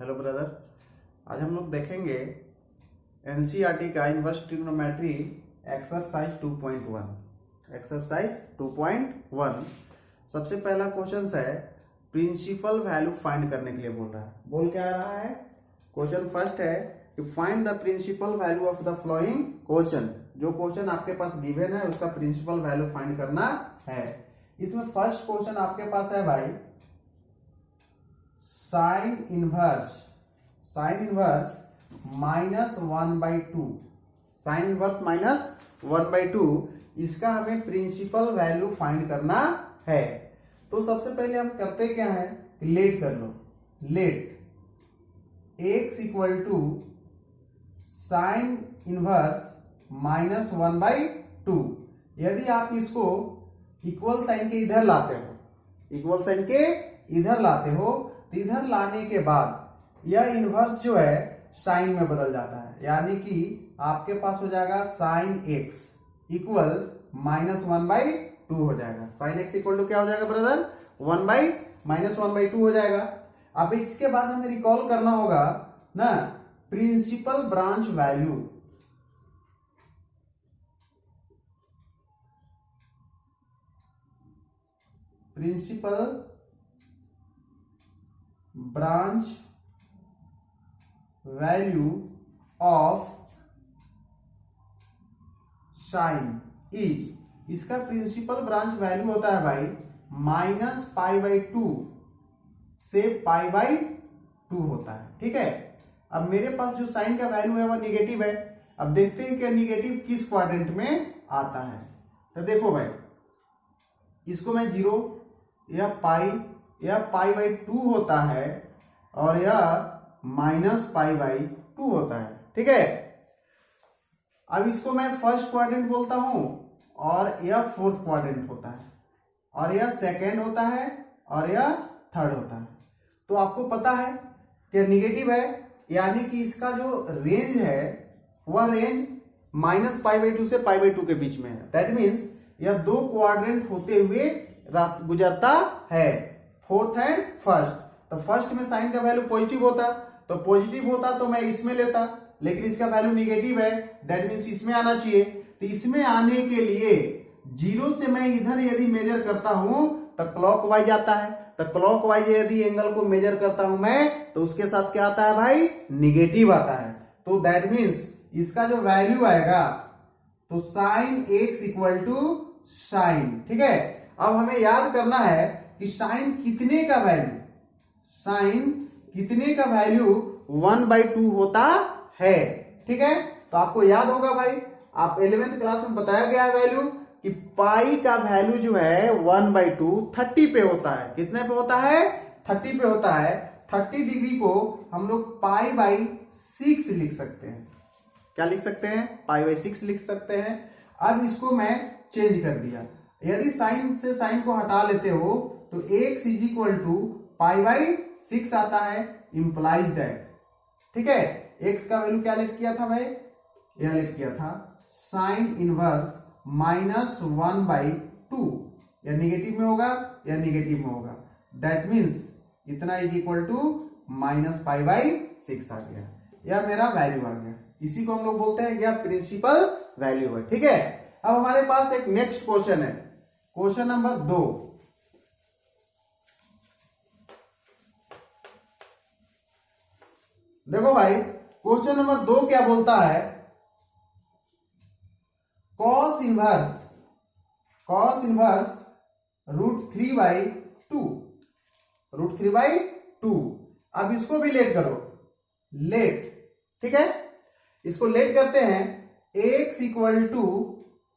Hello brother. आज हम लोग देखेंगे एनसीईआरटी का इनवर्स ट्रिग्नोमेट्री एक्सरसाइज 2.1। एक्सरसाइज 2.1 सबसे पहला क्वेश्चन है, प्रिंसिपल वैल्यू फाइंड करने के लिए बोल रहा है। बोल क्या रहा है? क्वेश्चन फर्स्ट है कि find the principal value of the following question. जो क्वेश्चन आपके पास गिवन है उसका प्रिंसिपल वैल्यू फाइंड करना है। इसमें फर्स्ट क्वेश्चन आपके पास है भाई, साइन इनवर्स -1/2। साइन इनवर्स -1/2, इसका हमें प्रिंसिपल वैल्यू फाइंड करना है। तो सबसे पहले हम करते क्या है, लेट कर लो। Let x equal to sine inverse -1/2। यदि आप इसको इक्वल साइन के इधर लाते हो, तो इधर लाने के बाद यह इनवर्स जो है साइन में बदल जाता है, यानी कि आपके पास हो जाएगा साइन x इक्वल -1/2 हो जाएगा। साइन x इक्वल टू क्या हो जाएगा ब्रदर? -1/2 हो जाएगा। अब इसके बाद हमें रिकॉल करना होगा ना principal branch value. Principal branch value of sine is, इसका प्रिंसिपल ब्रांच वैल्यू होता है भाई -π/2 से π/2 होता है। ठीक है। अब मेरे पास जो साइन का वैल्यू है वह निगेटिव है। अब देखते हैं कि निगेटिव किस क्वाड्रेंट में आता है। तो देखो भाई, इसको मैं 0, यह π/2 होता है और यह -π/2 होता है। ठीक है। अब इसको मैं फर्स्ट क्वाड्रेंट बोलता हूं और यह फोर्थ क्वाड्रेंट होता है, और यह सेकेंड होता है और यह थर्ड होता है। तो आपको पता है कि निगेटिव है, यानी कि इसका जो रेंज है वह रेंज -π/2 से π/2 के बीच में है। दैट मीन्स यह दो क्वाड्रेंट होते हुए गुजरता है, फोर्थ एंड फर्स्ट। तो फर्स्ट में साइन का वैल्यू पॉजिटिव होता, तो मैं इसमें लेता, लेकिन इसका वैल्यू निगेटिव है, दैट मीन्स इसमें आना चाहिए। तो इसमें आने के लिए 0 से मैं इधर यदि मेजर करता हूं तो क्लॉकवाइज आता है। तो क्लॉकवाइज यदि एंगल को मेजर करता हूं मैं, तो उसके साथ क्या आता है भाई? निगेटिव आता है। तो दैट मीन्स इसका जो वैल्यू आएगा तो sine x equal to sine. ठीक है। अब हमें याद करना है कि साइन कितने का वैल्यू 1/2 होता है। ठीक है। तो आपको याद होगा भाई, आप 11th क्लास में बताया गया है वैल्यू कि पाई का वैल्यू जो है 1/2 30 पे होता है। कितने पे होता है? 30 पे होता है। 30 डिग्री को हम लोग π/6 लिख सकते हैं। क्या लिख सकते हैं? π/6 लिख सकते हैं। अब इसको मैं चेंज कर दिया। यदि साइन से साइन को हटा लेते हो तो x इज इक्वल टू π/6 आता है, इंप्लाइज दैट। ठीक है। x का वैल्यू क्या लेट किया था भाई? यह लेट किया था साइन इनवर्स -1/2। या निगेटिव में होगा या निगेटिव में होगा। दैट मीन्स इतना इज इक्वल टू -π/6 आ गया। यह मेरा वैल्यू आ गया। इसी को हम लोग बोलते हैं क्या? प्रिंसिपल वैल्यू है। ठीक है। अब हमारे पास एक नेक्स्ट क्वेश्चन है, क्वेश्चन नंबर 2। देखो भाई, क्वेश्चन नंबर 2 क्या बोलता है? cos inverse √3/2। अब इसको भी लेट करो, लेट। ठीक है। इसको लेट करते हैं। x equal to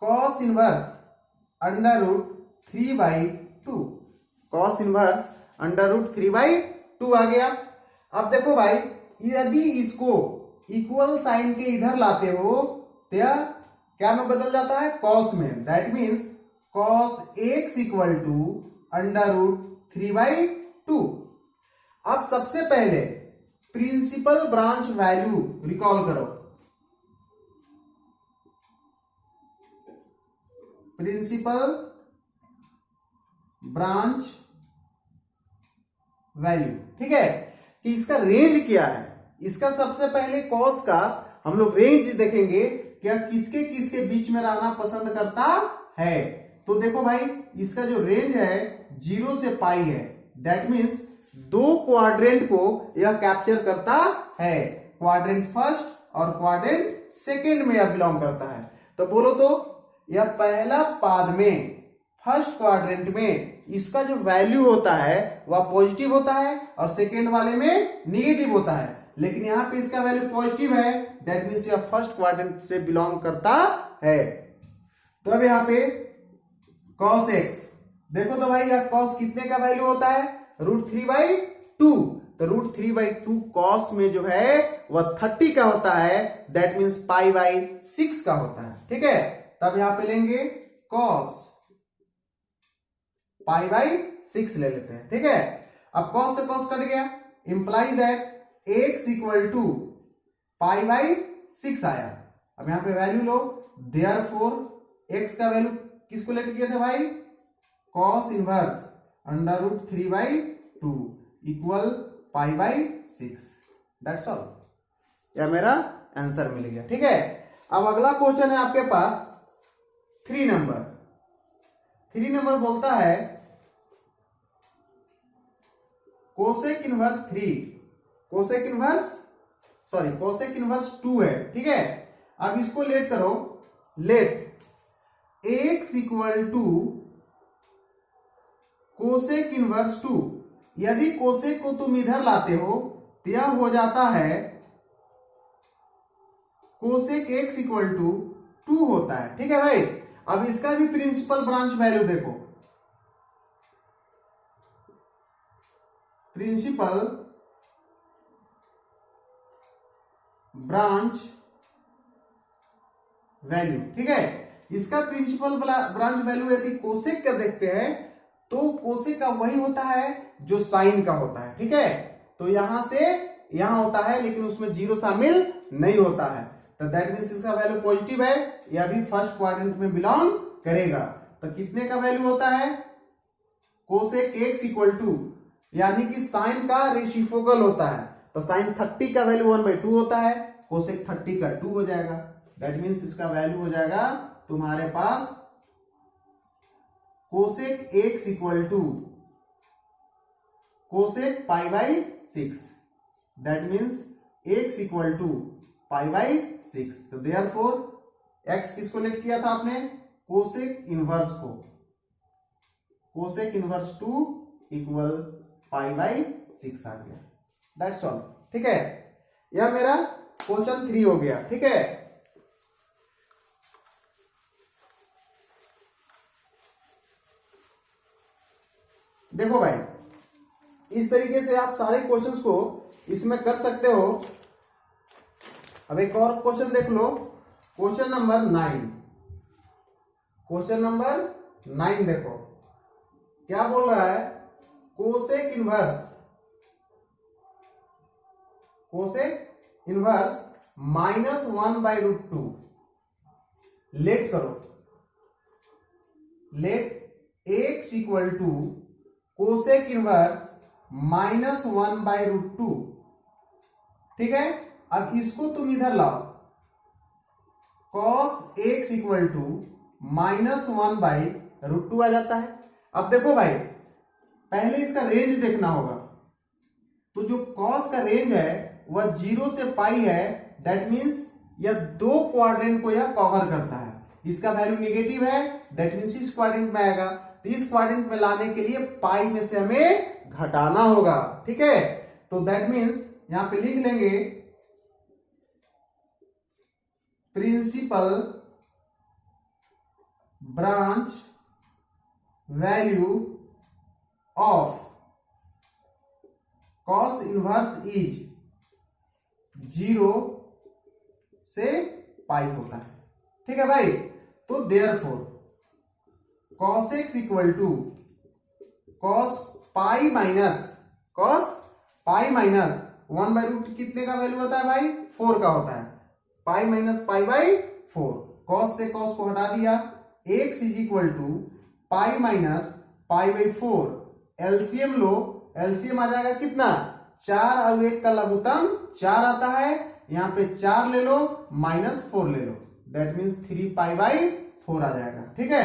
cos inverse √3/2। cos inverse √3/2 आ गया। अब देखो भाई, यदि इसको इक्वल साइन के इधर लाते हो तो यह क्या में बदल जाता है? cos में। That means cos x equal to √3/2। अब सबसे पहले प्रिंसिपल ब्रांच वैल्यू रिकॉल करो। Principal branch value. ठीक है। कि इसका रेंज क्या है। इसका सबसे पहले कॉस का हम लोग रेंज देखेंगे, क्या किसके किसके बीच में रहना पसंद करता है। तो देखो भाई, इसका जो रेंज है 0 से पाई है, दैट मीन्स 2 क्वाड्रेंट को यह कैप्चर करता है। क्वाड्रेंट फर्स्ट और क्वाड्रेंट सेकेंड में यह बिलोंग करता है। तो बोलो तो यह पहला पाद में फर्स्ट क्वाड्रेंट में इसका जो वैल्यू होता है वह पॉजिटिव होता है और सेकेंड वाले में नेगेटिव होता है, लेकिन यहां पे इसका वैल्यू पॉजिटिव है, दैट मीन्स यह फर्स्ट क्वाड्रेंट से बिलोंग करता है। तो अब यहां पे cos x देखो तो भाई, यह cos कितने का वैल्यू होता है, √3/2। तो √3/2 cos में जो है वह 30 का होता है, दैट मीन्स π/6 का होता है। ठीक है, तब यहां पे लेंगे cos π/6 ले लेते हैं। ठीक है, अब cos से cos कट गया, imply that x equal to π/6 आया। अब यहां पे वैल्यू लो, देयरफॉर x का वैल्यू किसको लेके किए थे भाई, cos inverse √3/2 equal π/6। That's all, यह मेरा आंसर मिल गया। ठीक है, अब अगला क्वेश्चन है आपके पास 3 नंबर। 3 नंबर बोलता है कोसेक इनवर्स 2 है। ठीक है, अब इसको लेट करो, let x equal to cosec inverse 2। यदि कोसेक को तुम इधर लाते हो तो यह हो जाता है कोसेक x इक्वल टू 2 होता है। ठीक है भाई, अब इसका भी प्रिंसिपल ब्रांच वैल्यू देखो, प्रिंसिपल ब्रांच वैल्यू। ठीक है, इसका प्रिंसिपल ब्रांच वैल्यू यदि कोसेक का देखते हैं तो कोसेक का वही होता है जो साइन का होता है। ठीक है, तो यहां से यहां होता है, लेकिन उसमें 0 शामिल नहीं होता है, तो दैट मीन्स इसका वैल्यू पॉजिटिव है, यह भी फर्स्ट क्वाड्रेंट में बिलोंग करेगा। तो कितने का वैल्यू होता है, कोसेक x इक्वल टू, यानी कि साइन का रेसिप्रोकल होता है, तो साइन 30 का वैल्यू 1/2 होता है, कोसेक 30 का 2 हो जाएगा। दैट मीन्स इसका वैल्यू हो जाएगा तुम्हारे पास cosec x equal to cosec π/6। That means x equal to π/6। तो देयरफॉर x किसको लेट किया था आपने, कोसेक इनवर्स को, कोसेक इनवर्स 2 इक्वल π/6 आ गया। That's all. ठीक है, यह मेरा क्वेश्चन 3 हो गया। ठीक है, देखो भाई, इस तरीके से आप सारे क्वेश्चंस को इसमें कर सकते हो। अब एक और क्वेश्चन देख लो, क्वेश्चन नंबर 9। क्वेश्चन नंबर 9 देखो क्या बोल रहा है, कोसेक इनवर्स -1/√2। लेट करो, let x equal to cosec inverse -1/√2। ठीक है, अब इसको तुम इधर लाओ, cos x इक्वल टू -1/√2 आ जाता है। अब देखो भाई, पहले इसका रेंज देखना होगा, तो जो cos का रेंज है वह 0 से पाई है, दैट मीन्स यह 2 क्वाड्रेंट को यह कवर करता है। इसका वैल्यू नेगेटिव है, दैट मीन्स इस क्वाड्रेंट में आएगा, तो इस क्वाड्रेंट में लाने के लिए पाई में से हमें घटाना होगा। ठीक है, तो दैट मीन्स यहां पे लिख लेंगे principal branch value of cos inverse is 0 से पाई होता है। ठीक है भाई, तो therefore cos x equal to cos pi minus 1/√, कितने का वैल्यू होता है भाई, 4 का होता है, पाई माइनस π/4। cos से cos को हटा दिया, x is equal to pi minus π/4। LCM लो, एलसीएम आ जाएगा कितना, 4 और 1 का लघुत्तम 4 आता है, यहाँ पे 4 ले लो -4 ले लो, दैट मीन्स 3π/4 आ जाएगा। ठीक है,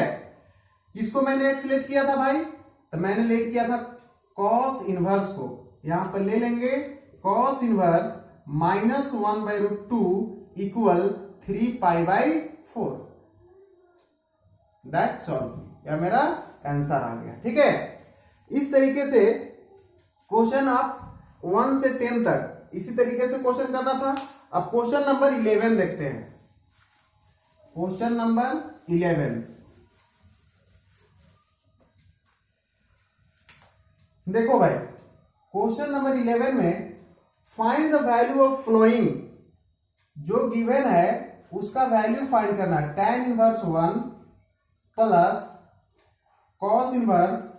किसको मैंने x लेट किया था भाई? तो मैंने लेट किया था cos इनवर्स को, यहां पर ले लेंगे cos inverse -1/√2 equal 3π/4, that's all. यह मेरा आंसर आ गया। ठीक है, इस तरीके से क्वेश्चन आप 1 से 10 तक इसी तरीके से क्वेश्चन करना था। अब क्वेश्चन नंबर 11 देखते हैं। क्वेश्चन नंबर 11 देखो भाई, क्वेश्चन नंबर 11 में find the value of following, जो गिवन है उसका वैल्यू फाइंड करना है। tan inverse 1 plus cos inverse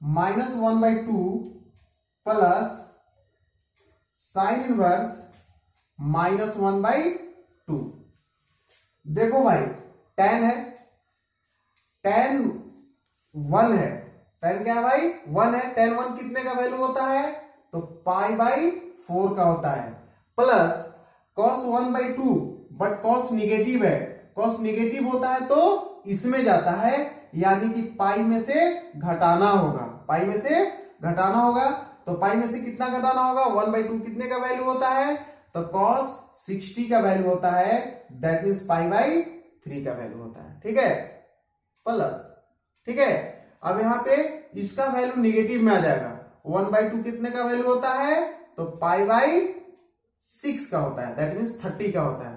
-1/2 plus sin inverse -1/2। देखो भाई, tan है, tan 1 है, tan क्या है भाई? 1 है। tan 1 कितने का वैल्यू होता है? तो π/4 का होता है, plus cos 1/2, but cos negative है, cos निगेटिव होता है तो इसमें जाता है, यानी कि पाई में से घटाना होगा, पाई में से घटाना होगा। तो पाई में से कितना घटाना होगा? 1/2 कितने का वैल्यू होता है? तो cos 60 का वैल्यू होता है, दैट मीन्स π/3 का वैल्यू होता है। ठीक है, प्लस, ठीक है, अब यहां पे इसका वैल्यू निगेटिव में आ जाएगा। 1/2 कितने का वैल्यू होता है? तो π/6 का होता है, दैट मीन्स 30 का होता है।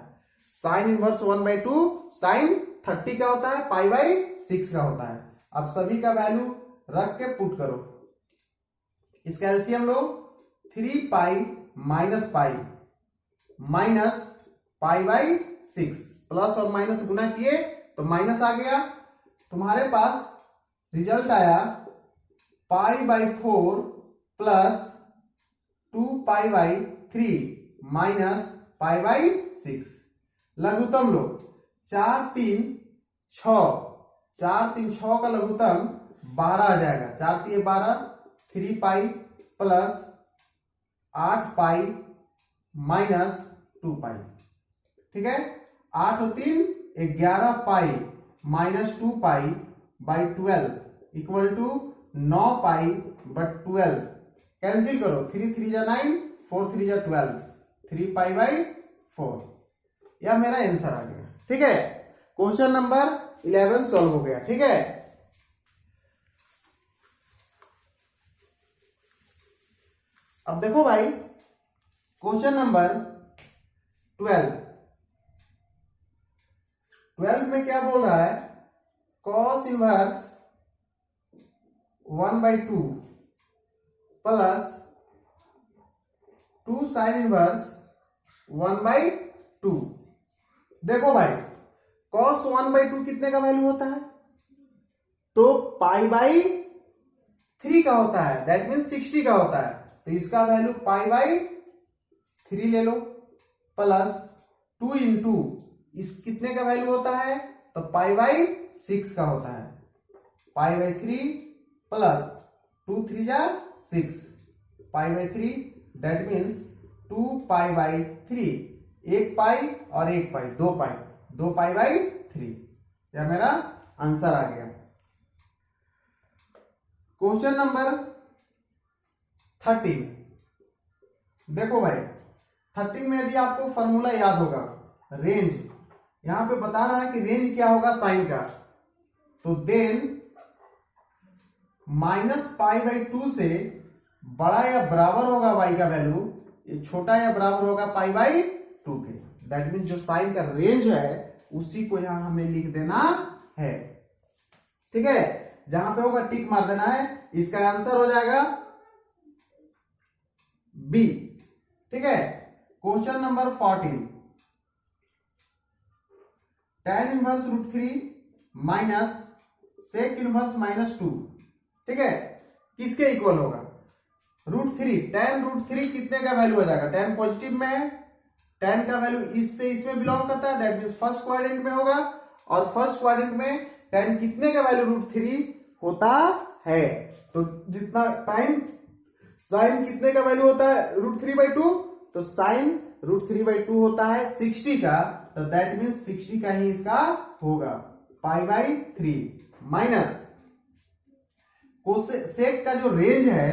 साइन इनवर्स 1/2 साइन 30 का होता है, π/6 का होता है। अब सभी का वैल्यू रख के पुट करो, इसका एलसीएम लो, 3π माइनस पाई माइनस π/6, प्लस और माइनस गुना किए तो माइनस आ गया। तुम्हारे पास रिजल्ट आया π/4 प्लस 2π/3 माइनस π/6। लघुत्तम लो, 4 3 6, 4 3 6 का लघुत्तम 12 आ जाएगा। 4 3 12, 3π प्लस 8π माइनस 2π। ठीक है, 8 और 3 11π माइनस 2π/12 इक्वल टू 9π/12। कैंसिल करो, 3 3 जा 9, 4 3 जा 12, 3π/4। यह मेरा आंसर आ गया। ठीक है, क्वेश्चन नंबर 11 सॉल्व हो गया। ठीक है, अब देखो भाई, क्वेश्चन नंबर 12 में क्या बोल रहा है? cos inverse 1/2 plus 2 sign inverse 1/2। देखो भाई, cos 1/2 कितने का वैल्यू होता है? तो π/3 का होता है, दैट मीन्स 60 का होता है। तो इसका वैल्यू π/3 ले लो, प्लस 2 इंटू इस कितने का वैल्यू होता है? तो π/6 का होता है। π/3 प्लस 2 3 जा 6, π/3 दैट मीन्स 2π/3, 1 पाई और 1 पाई, 2 पाई, 2π/3। यह मेरा आंसर आ गया। क्वेश्चन नंबर 13 देखो भाई, 13 में यदि आपको फॉर्मूला याद होगा, रेंज, यहां पे बता रहा है कि रेंज क्या होगा साइन का, तो देन -π/2 से बड़ा या बराबर होगा y का वैल्यू, ये छोटा या बराबर होगा π/2 के। दैट मीन जो साइन का रेंज है उसी को यहां हमें लिख देना है। ठीक है, जहां पे होगा टिक मार देना है। इसका आंसर हो जाएगा बी। ठीक है, question number 14, tan inverse √3 minus sec inverse -2। ठीक है, किसके इक्वल होगा? √3, tan √3 कितने का वैल्यू हो जाएगा? tan पॉजिटिव में है, tan का वैल्यू इससे इसमें बिलोंग करता है, दैट मीन्स फर्स्ट क्वाड्रेंट में होगा। और फर्स्ट क्वाड्रेंट में tan कितने का वैल्यू √3 होता है? तो जितना टाइम साइन कितने का वैल्यू होता है √3/2, तो साइन √3/2 होता है 60 का, तो दैट मीन्स 60 का ही इसका होगा π/3 माइनस सेक का जो रेंज है,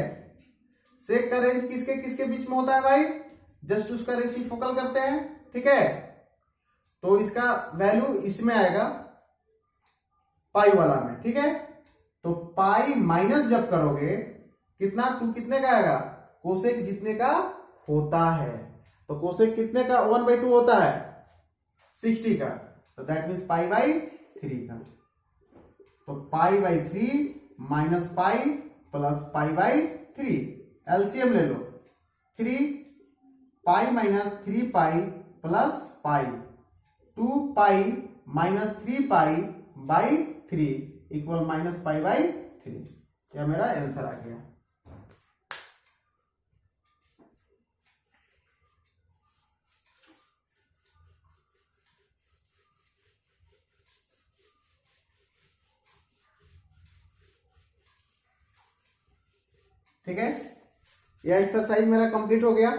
सेक का रेंज किसके किसके बीच में होता है भाई, जस्ट उसका रेसिप्रोकल करते हैं, ठीक है। तो इसका वैल्यू इसमें आएगा पाई वाला में, ठीक है। तो पाई माइनस जब करोगे कितना, 2 कितने का आएगा, कोसेक जितने का होता है, तो कोसेक कितने का 1/2 होता है 60 का, तो दैट मीन्स π/3 का। तो π/3 माइनस पाई प्लस π/3, एलसीएम ले लो, 3 pi minus 3 pi plus pi, 2 pi minus 3 pi by 3 equal minus π/3। यह मेरा आंसर आ गया। ठीक है, यह एक्सरसाइज मेरा कंप्लीट हो गया।